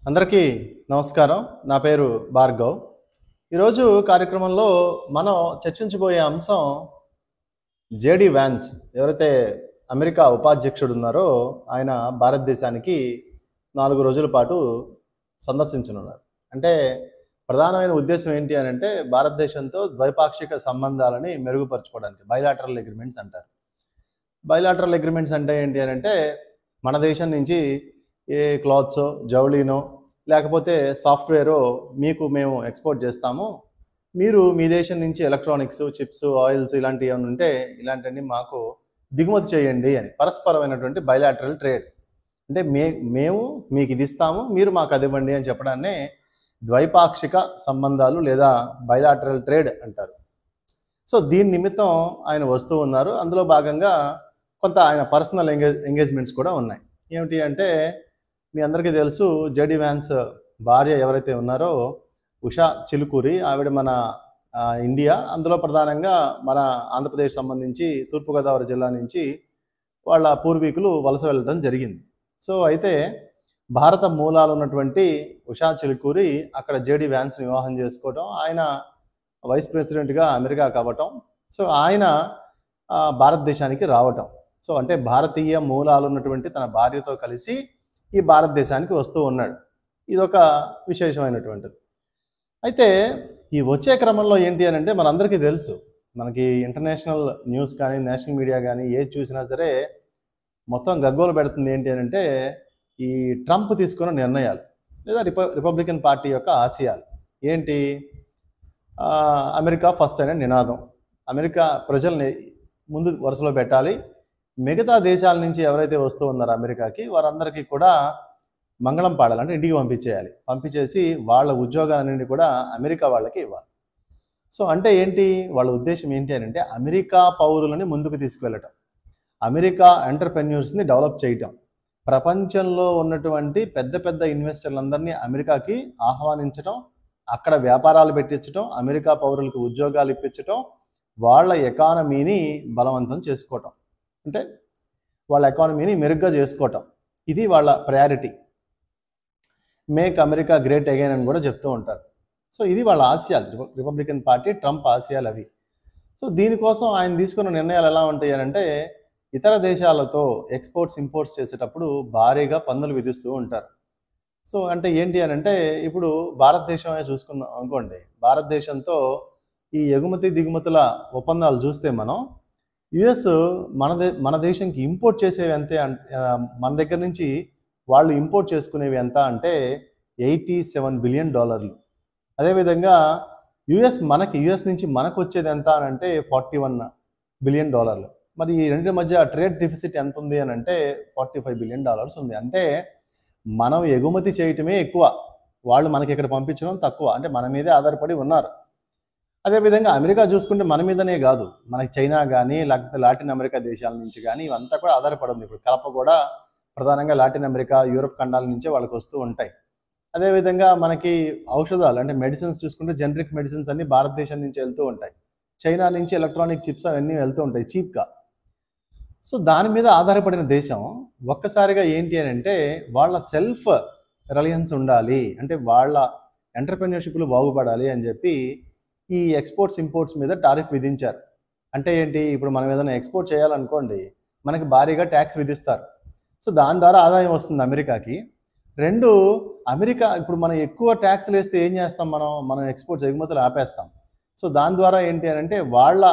అందరికీ నమస్కారం. నా పేరు భార్గవ్. ఈరోజు కార్యక్రమంలో మనం చర్చించబోయే అంశం జేడీ వ్యాన్స్. ఎవరైతే అమెరికా ఉపాధ్యక్షుడు ఉన్నారో ఆయన భారతదేశానికి 4 రోజుల పాటు సందర్శించనున్నారు. అంటే ప్రధానమైన ఉద్దేశం ఏంటి అని అంటే భారతదేశంతో ద్వైపాక్షిక సంబంధాలని మెరుగుపరచుకోవడానికి బైలాటరల్ అగ్రిమెంట్స్ అంటారు. బైలాటరల్ అగ్రిమెంట్స్ అంటే ఏంటి అని అంటే మన దేశం నుంచి ఏ క్లాత్సో జౌళీనో లేకపోతే సాఫ్ట్వేరో మీకు మేము ఎక్స్పోర్ట్ చేస్తాము, మీరు మీ దేశం నుంచి ఎలక్ట్రానిక్స్ చిప్స్ ఆయిల్స్ ఇలాంటివి ఏమైనా ఉంటే ఇలాంటివన్నీ మాకు దిగుమతి చేయండి అని పరస్పరమైనటువంటి బైలాటరల్ ట్రేడ్. అంటే మేము మీకు ఇది ఇస్తాము, మీరు మాకు అది ఇవ్వండి అని చెప్పడాన్నే ద్వైపాక్షిక సంబంధాలు లేదా బైలాటరల్ ట్రేడ్ అంటారు. సో దీని నిమిత్తం ఆయన వస్తూ ఉన్నారు. అందులో భాగంగా కొంత ఆయన పర్సనల్ ఎంగేజ్మెంట్స్ కూడా ఉన్నాయి. ఏమిటి అంటే మీ అందరికీ తెలుసు, జేడీ వ్యాన్స్ భార్య ఎవరైతే ఉన్నారో ఉషా చిలుకూరి, ఆవిడ మన ఇండియా, అందులో ప్రధానంగా మన ఆంధ్రప్రదేశ్ సంబంధించి తూర్పుగోదావరి జిల్లా నుంచి వాళ్ళ పూర్వీకులు వలస వెళ్ళడం జరిగింది. సో అయితే భారత మూలాలు ఉన్నటువంటి ఉషా చిలుకూరి అక్కడ జేడీ వ్యాన్స్ని వివాహం చేసుకోవడం, ఆయన వైస్ ప్రెసిడెంట్గా అమెరికా కావటం, సో ఆయన భారతదేశానికి రావటం. సో అంటే భారతీయ మూలాలు ఉన్నటువంటి తన భార్యతో కలిసి ఈ భారతదేశానికి వస్తూ ఉన్నాడు. ఇదొక విశేషమైనటువంటిది. అయితే ఈ వచ్చే క్రమంలో ఏంటి అని అంటే మనందరికీ తెలుసు, మనకి ఇంటర్నేషనల్ న్యూస్ కానీ నేషనల్ మీడియా కానీ ఏది చూసినా సరే మొత్తం గగ్గోలు పెడుతుంది ఏంటి అని అంటే ఈ ట్రంప్ తీసుకున్న నిర్ణయాలు లేదా రిపబ్లికన్ పార్టీ యొక్క ఆశయాలు ఏంటి. అమెరికా ఫస్ట్ అనే నినాదం, అమెరికా ప్రజల్ని ముందు వరుసలో పెట్టాలి, మిగతా దేశాల నుంచి ఎవరైతే వస్తూ ఉన్నారో అమెరికాకి వారందరికీ కూడా మంగళం పాడాలి, అంటే ఇంటికి పంపించేయాలి, పంపించేసి వాళ్ళ ఉద్యోగాలన్నింటినీ కూడా అమెరికా వాళ్ళకి ఇవ్వాలి. సో అంటే ఏంటి, వాళ్ళ ఉద్దేశం ఏంటి అని అంటే అమెరికా పౌరులని ముందుకు తీసుకువెళ్ళటం, అమెరికా ఎంటర్ప్రెన్యూర్స్ని డెవలప్ చేయటం, ప్రపంచంలో ఉన్నటువంటి పెద్ద పెద్ద ఇన్వెస్టర్లందరినీ అమెరికాకి ఆహ్వానించడం, అక్కడ వ్యాపారాలు పెట్టించడం, అమెరికా పౌరులకు ఉద్యోగాలు ఇప్పించడం, వాళ్ళ ఎకానమీని బలవంతం చేసుకోవటం, అంటే వాళ్ళ ఎకానమీని మెరుగ్గా చేసుకోవటం, ఇది వాళ్ళ priority. Make America great again అని కూడా చెప్తూ ఉంటారు. సో ఇది వాళ్ళ ఆశయాలు, రిపబ్లికన్ పార్టీ ట్రంప్ ఆశయాలు అవి. సో దీనికోసం ఆయన తీసుకున్న నిర్ణయాలు ఎలా ఉంటాయి అని అంటే ఇతర దేశాలతో ఎక్స్పోర్ట్స్ ఇంపోర్ట్స్ చేసేటప్పుడు భారీగా పన్నులు విధిస్తూ ఉంటారు. సో అంటే ఏంటి అని అంటే ఇప్పుడు భారతదేశమే చూసుకుందాం అనుకోండి, భారతదేశంతో ఈ ఎగుమతి దిగుమతుల ఒప్పందాలు చూస్తే మనం యుఎస్ మన దేశంకి ఇంపోర్ట్ చేసేవి అంతే, మన దగ్గర నుంచి వాళ్ళు ఇంపోర్ట్ చేసుకునేవి ఎంత అంటే $87 బిలియన్. అదేవిధంగా యుఎస్ నుంచి మనకు వచ్చేది ఎంత అని అంటే $41 బిలియన్. మరి ఈ రెండింటి మధ్య ట్రేడ్ డెఫిసిట్ ఎంత ఉంది అని అంటే $45 బిలియన్ ఉంది. అంటే మనం ఎగుమతి చేయటమే ఎక్కువ, వాళ్ళు మనకి ఇక్కడ పంపించడం తక్కువ, అంటే మన మీదే ఆధారపడి ఉన్నారు. అదేవిధంగా అమెరికా చూసుకుంటే మన మీదనే కాదు, మనకి చైనా కానీ లేకపోతే లాటిన్ అమెరికా దేశాల నుంచి కానీ ఇవంతా కూడా ఆధారపడి ఉంది. ఇప్పుడు కలప కూడా ప్రధానంగా లాటిన్ అమెరికా యూరోప్ ఖండాల నుంచే వాళ్ళకి వస్తూ ఉంటాయి. అదేవిధంగా మనకి ఔషధాలు అంటే మెడిసిన్స్ చూసుకుంటే జనరిక్ మెడిసిన్స్ అన్ని భారతదేశం నుంచి వెళ్తూ ఉంటాయి, చైనా నుంచి ఎలక్ట్రానిక్ చిప్స్ అవన్నీ వెళ్తూ ఉంటాయి చీప్గా. సో దాని మీద ఆధారపడిన దేశం ఒక్కసారిగా ఏంటి అని అంటే వాళ్ళ సెల్ఫ్ రిలయన్స్ ఉండాలి, అంటే వాళ్ళ ఎంటర్ప్రెన్యూర్షిప్లు బాగుపడాలి అని చెప్పి ఈ ఎక్స్పోర్ట్స్ ఇంపోర్ట్స్ మీద టారిఫ్ విధించారు. అంటే ఏంటి, ఇప్పుడు మనం ఏదైనా ఎక్స్పోర్ట్ చేయాలనుకోండి మనకి భారీగా ట్యాక్స్ విధిస్తారు. సో దాని ద్వారా ఆదాయం వస్తుంది అమెరికాకి. రెండు, అమెరికా ఇప్పుడు మనం ఎక్కువ ట్యాక్స్లు వేస్తే ఏం చేస్తాం, మనం ఎక్స్పోర్ట్స్ ఎగుమతులు ఆపేస్తాం. సో దాని ద్వారా ఏంటి అని అంటే వాళ్ళ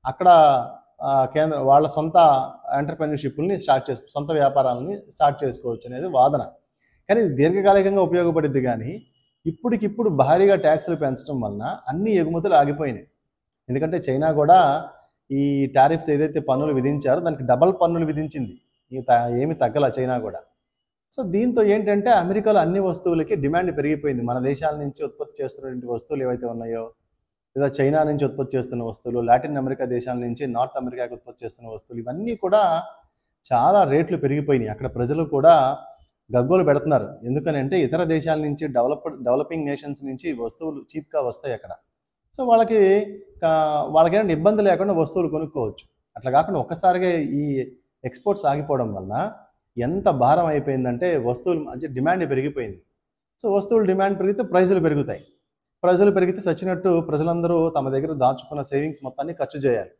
అక్కడ వాళ్ళ సొంత ఎంటర్ప్రెన్యూర్షిప్ని సొంత వ్యాపారాలని స్టార్ట్ చేసుకోవచ్చు అనేది వాదన. కానీ ఇది దీర్ఘకాలికంగా ఉపయోగపడుద్ది. కానీ ఇప్పటికిప్పుడు భారీగా ట్యాక్సులు పెంచడం వలన అన్ని ఎగుమతులు ఆగిపోయినాయి. ఎందుకంటే చైనా కూడా ఈ టారిఫ్స్ ఏదైతే పన్నులు విధించారో దానికి డబల్ పన్నులు విధించింది, ఏమి తగ్గల చైనా కూడా. సో దీంతో ఏంటంటే అమెరికాలో అన్ని వస్తువులకి డిమాండ్ పెరిగిపోయింది. మన దేశాల నుంచి ఉత్పత్తి చేస్తున్నటువంటి వస్తువులు ఏవైతే ఉన్నాయో, లేదా చైనా నుంచి ఉత్పత్తి చేస్తున్న వస్తువులు, లాటిన్ అమెరికా దేశాల నుంచి నార్త్ అమెరికాకి ఉత్పత్తి చేస్తున్న వస్తువులు, ఇవన్నీ కూడా చాలా రేట్లు పెరిగిపోయినాయి. అక్కడ ప్రజలు కూడా గగ్గోలు పెడుతున్నారు. ఎందుకని అంటే ఇతర దేశాల నుంచి డెవలపింగ్ నేషన్స్ నుంచి వస్తువులు చీప్గా వస్తాయి అక్కడ. సో వాళ్ళకేంటంటే ఇబ్బంది లేకుండా వస్తువులు కొనుక్కోవచ్చు. అట్లా కాకుండా ఒక్కసారిగా ఈ ఎక్స్పోర్ట్స్ ఆగిపోవడం వలన ఎంత భారం అయిపోయిందంటే వస్తువులు మంచి డిమాండ్ పెరిగిపోయింది. సో వస్తువులు డిమాండ్ పెరిగితే ప్రైజులు పెరుగుతాయి. ప్రైజులు పెరిగితే సచ్చినట్టు ప్రజలందరూ తమ దగ్గర దాచుకున్న సేవింగ్స్ మొత్తాన్ని ఖర్చు చేయాలి.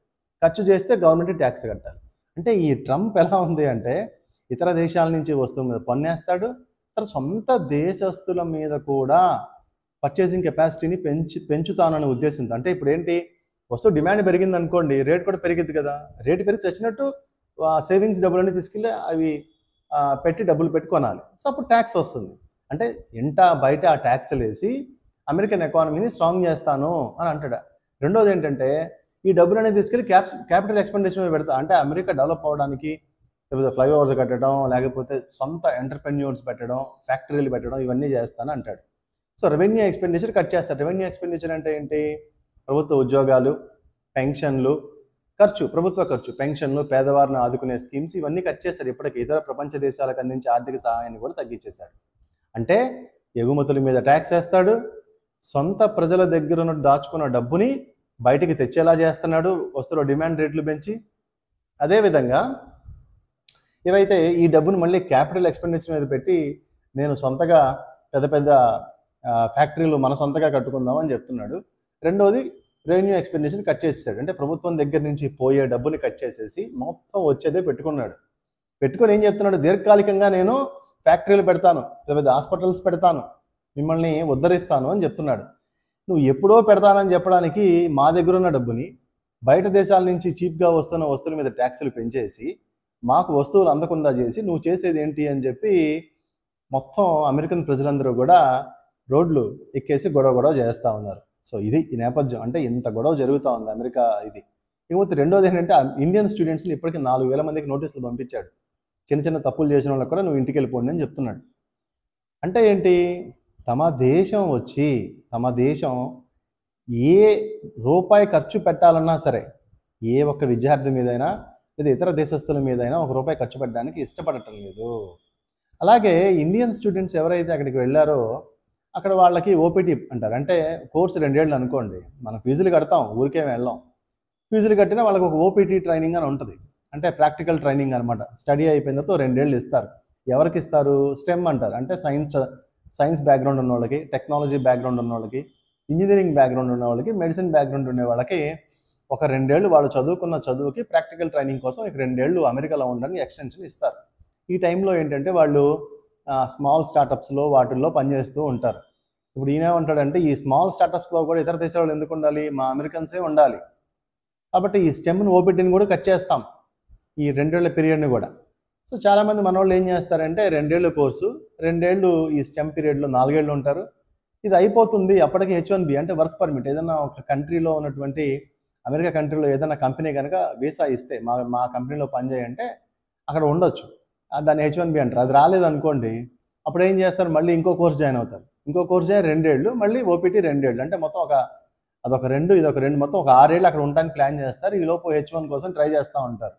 ఖర్చు చేస్తే గవర్నమెంట్ ట్యాక్స్ కట్టాలి. అంటే ఈ ట్రంప్ ఎలా ఉంది అంటే ఇతర దేశాల నుంచి వస్తువుల మీద పన్నేస్తాడు. తర్వాత సొంత దేశస్తుల మీద కూడా పర్చేసింగ్ కెపాసిటీని పెంచుతాననే ఉద్దేశంతో. అంటే ఇప్పుడు ఏంటి, వస్తువు డిమాండ్ పెరిగింది అనుకోండి, రేట్ కూడా పెరిగింది కదా. రేటు పెరిగి వచ్చినట్టు సేవింగ్స్ డబ్బులన్నీ తీసుకెళ్ళి అవి పెట్టి డబ్బులు పెట్టి కొనాలి. సో అప్పుడు ట్యాక్స్ వస్తుంది. అంటే బయట ఆ ట్యాక్స్లు వేసి అమెరికన్ ఎకానమీని స్ట్రాంగ్ చేస్తాను అని అంటాడు. రెండోది ఏంటంటే ఈ డబ్బులు అనేది తీసుకెళ్ళి క్యాపిటల్ ఎక్స్పెండిచర్ మీద పెడతా. అంటే అమెరికా డెవలప్ అవ్వడానికి లేకపోతే ఫ్లైఓవర్స్ కట్టడం, లేకపోతే సొంత ఎంటర్ప్రెన్యూర్స్ పెట్టడం, ఫ్యాక్టరీలు పెట్టడం, ఇవన్నీ చేస్తాను అంటాడు. సో రెవెన్యూ ఎక్స్పెండిచర్ కట్ చేస్తాడు. రెవెన్యూ ఎక్స్పెండిచర్ అంటే ఏంటి, ప్రభుత్వ ఉద్యోగాలు, పెన్షన్లు, ప్రభుత్వ ఖర్చు, పెన్షన్లు, పేదవారిని ఆదుకునే స్కీమ్స్, ఇవన్నీ కట్ చేశాడు. ఇప్పటికి ఇతర ప్రపంచ దేశాలకు అందించే ఆర్థిక సహాయాన్ని కూడా తగ్గించేశాడు. అంటే ఎగుమతుల మీద ట్యాక్స్ వేస్తాడు, సొంత ప్రజల దగ్గర ఉన్న దాచుకున్న డబ్బుని బయటికి తెచ్చేలా చేస్తున్నాడు, వస్తువుల డిమాండ్ రేట్లు పెంచి. అదేవిధంగా ఏవైతే ఈ డబ్బును మళ్ళీ క్యాపిటల్ ఎక్స్పెండిచర్ మీద పెట్టి నేను సొంతగా పెద్ద పెద్ద ఫ్యాక్టరీలు మన సొంతగా కట్టుకుందామని చెప్తున్నాడు. రెండోది రెవెన్యూ ఎక్స్పెండిచర్ కట్ చేసేసాడు. అంటే ప్రభుత్వం దగ్గర నుంచి పోయే డబ్బుని కట్ చేసేసి మొత్తం వచ్చేదే పెట్టుకున్నాడు. పెట్టుకొని ఏం చెప్తున్నాడు, దీర్ఘకాలికంగా నేను ఫ్యాక్టరీలు పెడతాను, పెద్ద హాస్పిటల్స్ పెడతాను, మిమ్మల్ని ఉద్ధరిస్తాను అని చెప్తున్నాడు. నువ్వు ఎప్పుడో పెడతానని చెప్పడానికి మా దగ్గర ఉన్న డబ్బుని బయట దేశాల నుంచి చీప్గా వస్తున్న వస్తువుల మీద ట్యాక్సులు పెంచేసి మాకు వస్తువులు అందకుండా చేసి నువ్వు చేసేది ఏంటి అని చెప్పి మొత్తం అమెరికన్ ప్రజలందరూ కూడా రోడ్లు ఎక్కేసి గొడవ చేస్తూ ఉన్నారు. సో ఇది ఈ నేపథ్యం. అంటే ఇంత గొడవ జరుగుతూ ఉంది అమెరికా ఇది. ఇకపోతే రెండోది ఏంటంటే ఇండియన్ స్టూడెంట్స్ని ఇప్పటికీ 4,000 మందికి నోటీసులు పంపించాడు. చిన్న చిన్న తప్పులు చేసిన వాళ్ళకి కూడా నువ్వు ఇంటికి వెళ్ళిపోండి అని చెప్తున్నాడు. అంటే ఏంటి, తమ దేశం ఏ రూపాయి ఖర్చు పెట్టాలన్నా సరే, ఏ ఒక్క విద్యార్థి మీదైనా లేదా ఇతర దేశస్తుల మీదైనా ₹1 ఖర్చు పెట్టడానికి ఇష్టపడటం లేదు. అలాగే ఇండియన్ స్టూడెంట్స్ ఎవరైతే అక్కడికి వెళ్ళారో అక్కడ వాళ్ళకి ఓపీటీ అంటారు. అంటే కోర్సు 2 ఏళ్ళు అనుకోండి, మనం ఫీజులు కడతాం, ఊరికే వెళ్ళాం. ఫీజులు కట్టినా వాళ్ళకి ఒక ఓపీటీ ట్రైనింగ్ అని ఉంటుంది. అంటే ప్రాక్టికల్ ట్రైనింగ్ అనమాట. స్టడీ అయిపోయిన తర్వాత 2 ఏళ్ళు ఇస్తారు. ఎవరికి ఇస్తారు, స్టెమ్ అంటారు. అంటే సైన్స్ బ్యాక్గ్రౌండ్ ఉన్న వాళ్ళకి, టెక్నాలజీ బ్యాక్గ్రౌండ్ ఉన్న వాళ్ళకి, ఇంజనీరింగ్ బ్యాక్గ్రౌండ్ ఉన్న వాళ్ళకి, మెడిసిన్ బ్యాక్గ్రౌండ్ ఉండే వాళ్ళకి ఒక 2 ఏళ్ళు వాళ్ళు చదువుకున్న చదువుకి ప్రాక్టికల్ ట్రైనింగ్ కోసం ఇక 2 ఏళ్ళు అమెరికాలో ఉండడానికి ఎక్స్టెన్షన్ ఇస్తారు. ఈ టైంలో ఏంటంటే వాళ్ళు స్మాల్ స్టార్టప్స్లో వాటిల్లో పనిచేస్తూ ఉంటారు. ఇప్పుడు ఈయన ఏమంటాడంటే ఈ స్మాల్ స్టార్టప్స్లో కూడా ఇతర దేశాలు ఎందుకు ఉండాలి, మా అమెరికన్సే ఉండాలి. కాబట్టి ఈ స్టెమ్ను ఓపీటీని కూడా కట్ చేస్తాం, ఈ 2 ఏళ్ల పీరియడ్ని కూడా. సో చాలామంది మన వాళ్ళు ఏం చేస్తారంటే 2 ఏళ్ళ కోర్సు, 2 ఏళ్ళు ఈ స్టెమ్ పీరియడ్లో 4 ఏళ్ళు ఉంటారు. ఇది అయిపోతుంది, అప్పటికి H1B అంటే వర్క్ పర్మిట్, ఏదైనా ఒక కంట్రీలో ఉన్నటువంటి అమెరికా కంట్రీలో ఏదైనా కంపెనీ కనుక వీసా ఇస్తే మా కంపెనీలో పనిచేయంటే అక్కడ ఉండొచ్చు, దాన్ని H1B అంటారు. అది రాలేదనుకోండి, అప్పుడు ఏం చేస్తారు, మళ్ళీ ఇంకో కోర్స్ జాయిన్ అవుతారు. ఇంకో కోర్స్ జాయిన్ 2 ఏళ్ళు, మళ్ళీ ఓపీటీ 2 ఏళ్ళు. అంటే మొత్తం అదొక 2 ఇదొక 2, మొత్తం ఒక 6 ఏళ్ళు అక్కడ ఉండడానికి ప్లాన్ చేస్తారు. ఈలోపు H1 కోసం ట్రై చేస్తూ ఉంటారు.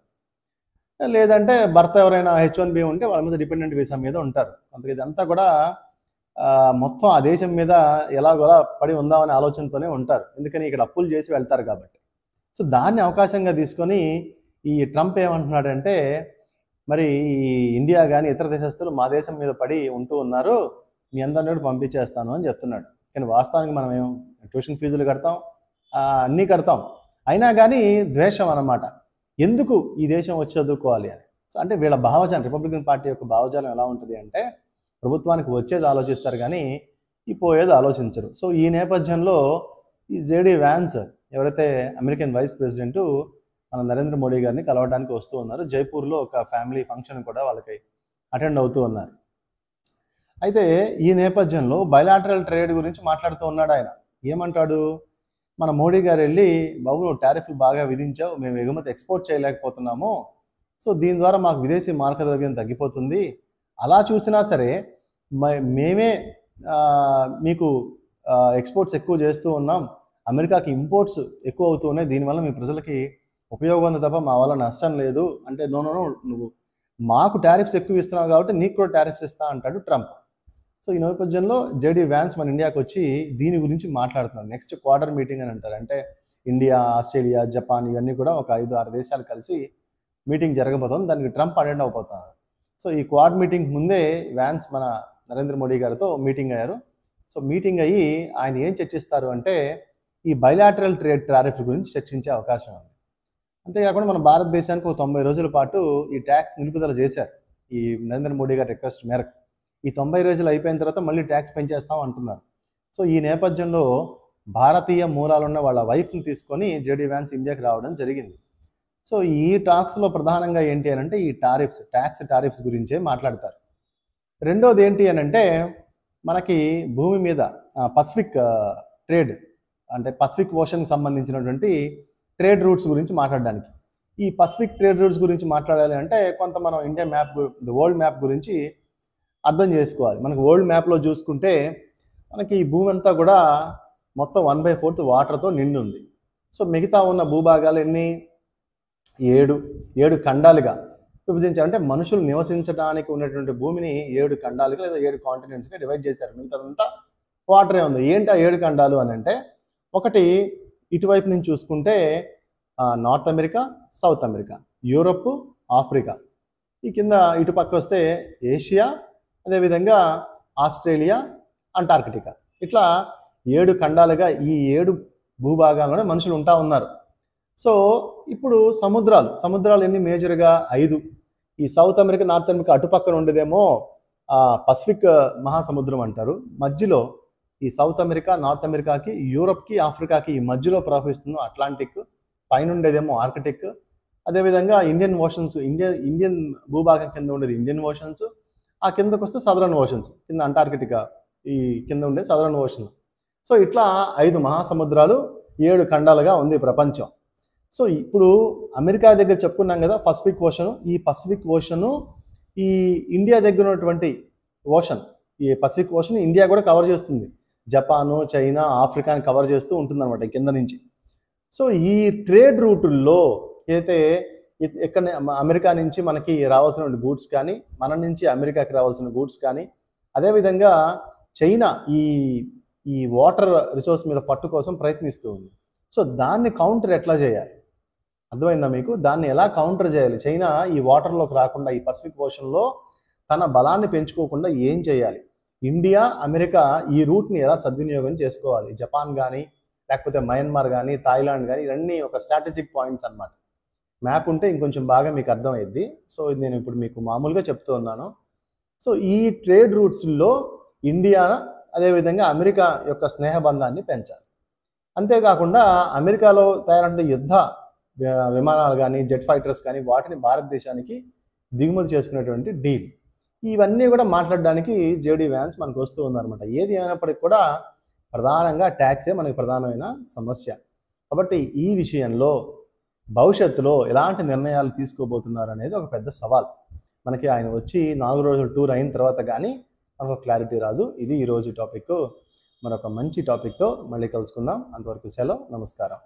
లేదంటే భర్త ఎవరైనా H1B ఉంటే వాళ్ళ మీద డిపెండెంట్ వీసా మీద ఉంటారు. అందుకే ఇదంతా కూడా మొత్తం ఆ దేశం మీద ఎలాగోలా పడి ఉందామనే ఆలోచనతోనే ఉంటారు. ఎందుకని ఇక్కడ అప్పులు చేసి వెళ్తారు కాబట్టి. సో దాన్ని అవకాశంగా తీసుకొని ఈ ట్రంప్ ఏమంటున్నాడంటే, మరి ఇండియా కానీ ఇతర దేశస్తులు మా దేశం మీద పడి ఉంటూ ఉన్నారు, మీ అందరినీ పంపించేస్తాను అని చెప్తున్నాడు. కానీ వాస్తవానికి మనం ట్యూషన్ ఫీజులు కడతాం, అన్నీ కడతాం, అయినా కానీ ద్వేషం అన్నమాట. ఎందుకు ఈ దేశం వచ్చి చదువుకోవాలి అని. సో అంటే వీళ్ళ భావజాలం, రిపబ్లికన్ పార్టీ యొక్క భావజాలం ఎలా ఉంటుంది అంటే ప్రభుత్వానికి వచ్చేది ఆలోచిస్తారు కానీ ఈ పోయేది ఆలోచించరు. సో ఈ నేపథ్యంలో ఈ జేడీ వ్యాన్స్ ఎవరైతే అమెరికన్ వైస్ ప్రెసిడెంట్ మన నరేంద్ర మోడీ గారిని కలవడానికి వస్తూ ఉన్నారు. జైపూర్లో ఒక ఫ్యామిలీ ఫంక్షన్ కూడా వాళ్ళకి అటెండ్ అవుతూ ఉన్నారు. అయితే ఈ నేపథ్యంలో బైలాటరల్ ట్రేడ్ గురించి మాట్లాడుతూ ఉన్నాడు ఆయన. ఏమంటాడు, మన మోడీ గారు వెళ్ళి, బాబు నువ్వు టారిఫ్లు బాగా విధించావు, మేము ఎగుమతి ఎక్స్పోర్ట్ చేయలేకపోతున్నాము, సో దీని ద్వారా మాకు విదేశీ మార్గద్రవ్యం తగ్గిపోతుంది, అలా చూసినా సరే మేమే మీకు ఎక్స్పోర్ట్స్ ఎక్కువ చేస్తూ ఉన్నాం, అమెరికాకి ఇంపోర్ట్స్ ఎక్కువ అవుతూ ఉన్నాయి, దీనివల్ల మీ ప్రజలకి ఉపయోగం ఉంది తప్ప మా వల్ల నష్టం లేదు అంటే, నో నువ్వు మాకు టారిఫ్స్ ఎక్కువ ఇస్తున్నావు కాబట్టి నీకు కూడా టారిఫ్స్ ఇస్తా అంటాడు ట్రంప్. సో ఈ నేపథ్యంలో జేడీ వ్యాన్స్ మన ఇండియాకి వచ్చి దీని గురించి మాట్లాడుతున్నారు. నెక్స్ట్ క్వార్టర్ మీటింగ్ అని అంటారు. అంటే ఇండియా, ఆస్ట్రేలియా, జపాన్ ఇవన్నీ కూడా ఒక 5-6 దేశాలు కలిసి మీటింగ్ జరగబోతుంది, దానికి ట్రంప్ అటెండ్ అయిపోతున్నారు. సో ఈ క్వాడ్ మీటింగ్ ముందే వ్యాన్స్ మన నరేంద్ర మోడీ గారితో మీటింగ్ అయ్యారు. సో మీటింగ్ అయ్యి ఆయన ఏం చర్చిస్తారు అంటే ఈ బైలాటరల్ ట్రేడ్ టారిఫ్ గురించి చర్చించే అవకాశం ఉంది. అంతేకాకుండా మన భారతదేశానికి ఒక 90 రోజుల పాటు ఈ ట్యాక్స్ నిలుపుదల చేశారు ఈ నరేంద్ర మోడీ గారి రిక్వెస్ట్ మేరకు. ఈ 90 రోజులు అయిపోయిన తర్వాత మళ్ళీ ట్యాక్స్ పెంచేస్తాం అంటున్నారు. సో ఈ నేపథ్యంలో భారతీయ మూలాలున్న వాళ్ళ వైఫ్ని తీసుకొని జేడీ వ్యాన్స్ ఇండియాకి రావడం జరిగింది. సో ఈ టాక్స్లో ప్రధానంగా ఏంటి అని అంటే ఈ ట్యాక్స్ టారిఫ్స్ గురించే మాట్లాడతారు. రెండోది ఏంటి అని అంటే మనకి భూమి మీద పసిఫిక్ ట్రేడ్ అంటే పసిఫిక్ ఓషన్కి సంబంధించినటువంటి ట్రేడ్ రూట్స్ గురించి మాట్లాడడానికి. ఈ పసిఫిక్ ట్రేడ్ రూట్స్ గురించి మాట్లాడాలి అంటే కొంత మనం ఇండియా మ్యాప్ వరల్డ్ మ్యాప్ గురించి అర్థం చేసుకోవాలి. మనకి వరల్డ్ మ్యాప్లో చూసుకుంటే మనకి ఈ భూమి అంతా కూడా మొత్తం 1/4 వాటర్తో నిండి ఉంది. సో మిగతా ఉన్న భూభాగాలు ఎన్ని 7 ఖండాలుగా విభజించారు. అంటే మనుషులు నివసించడానికి ఉన్నటువంటి భూమిని 7 ఖండాలుగా లేదా 7 కాంటినెంట్స్గా డివైడ్ చేశారు. మిగతాదంతా వాటరే ఉంది. ఏంటి ఆ 7 ఖండాలు అని అంటే ఒకటి ఇటువైపు నుంచి చూసుకుంటే north America, south America, Europe, Africa. ఈ కింద ఇటు పక్క వస్తే ఏషియా, అదేవిధంగా ఆస్ట్రేలియా, అంటార్కిటికా. ఇట్లా 7 ఖండాలుగా ఈ 7 భూభాగాల్లోనే మనుషులు ఉంటా ఉన్నారు. సో ఇప్పుడు సముద్రాలు ఎన్ని మేజర్గా 5. ఈ సౌత్ అమెరికా, నార్త్ అమెరికా అటుపక్కన ఉండేదేమో పసిఫిక్ మహాసముద్రం అంటారు. మధ్యలో ఈ సౌత్ అమెరికా, నార్త్ అమెరికాకి, యూరప్కి, ఆఫ్రికాకి ఈ మధ్యలో ప్రవహిస్తుంది అట్లాంటిక్. పైన ఉండేదేమో ఆర్కిటిక్. అదేవిధంగా ఇండియన్ ఓషన్స్, ఇండియన్ భూభాగం కింద ఉండేది ఇండియన్ ఓషన్స్. ఆ కిందకు వస్తే సదరన్ ఓషన్స్, కింద అంటార్కిటికా, ఈ కింద ఉండే సదరన్ ఓషన్. సో ఇట్లా 5 మహాసముద్రాలు 7 ఖండాలుగా ఉంది ప్రపంచం. సో ఇప్పుడు అమెరికా దగ్గర చెప్పుకున్నాం కదా పసిఫిక్ ఓషన్. ఈ పసిఫిక్ ఓషను ఈ ఇండియా దగ్గర ఉన్నటువంటి ఓషన్, ఈ పసిఫిక్ ఓషన్ ఇండియా కూడా కవర్ చేస్తుంది. జపాను, చైనా, ఆఫ్రికాని కవర్ చేస్తూ ఉంటుందన్నమాట కింద నుంచి. సో ఈ ట్రేడ్ రూటుల్లో ఏదైతే ఎక్కడ అమెరికా నుంచి మనకి రావాల్సిన గూడ్స్ కానీ, మన నుంచి అమెరికాకి రావాల్సిన గూడ్స్ కానీ, అదేవిధంగా చైనా ఈ వాటర్ రిసోర్స్ మీద పట్టు కోసం ప్రయత్నిస్తూ ఉంది. సో దాన్ని కౌంటర్ ఎట్లా చేయాలి, అర్థమైందా మీకు? దాన్ని ఎలా కౌంటర్ చేయాలి? చైనా ఈ వాటర్లోకి రాకుండా, ఈ పసిఫిక్ ఓషన్లో తన బలాన్ని పెంచుకోకుండా ఏం చేయాలి? ఇండియా, అమెరికా ఈ రూట్ని ఎలా సద్వినియోగం చేసుకోవాలి? జపాన్ కానీ, లేకపోతే మయన్మార్ కానీ, థాయిలాండ్ కానీ, ఇవన్నీ ఒక స్ట్రాటజిక్ పాయింట్స్ అన్నమాట. మ్యాప్ ఉంటే ఇంకొంచెం బాగా మీకు అర్థమైద్ది. సో ఇది నేను ఇప్పుడు మీకు మామూలుగా చెప్తూ ఉన్నాను. సో ఈ ట్రేడ్ రూట్స్లో ఇండియా అదేవిధంగా అమెరికా యొక్క స్నేహబంధాన్ని పెంచాలి. అంతేకాకుండా అమెరికాలో తయారైన యుద్ధ విమానాలు కానీ, జెట్ ఫైటర్స్ కానీ, వాటిని భారతదేశానికి దిగుమతి చేసుకునేటువంటి డీల్, ఇవన్నీ కూడా మాట్లాడడానికి జేడీ వ్యాన్స్ మనకు వస్తూ ఉన్నారన్నమాట. ఏది ఏమైనప్పటికీ కూడా ప్రధానంగా ట్యాక్సే మనకి ప్రధానమైన సమస్య. కాబట్టి ఈ విషయంలో భవిష్యత్తులో ఎలాంటి నిర్ణయాలు తీసుకోబోతున్నారు అనేది ఒక పెద్ద సవాల్. మనకి ఆయన వచ్చి 4 రోజుల టూర్ అయిన తర్వాత కానీ మనకు క్లారిటీ రాదు. ఇది ఈరోజు టాపిక్. మరొక మంచి టాపిక్తో మళ్ళీ కలుసుకుందాం. అంతవరకు సెలవు, నమస్కారం.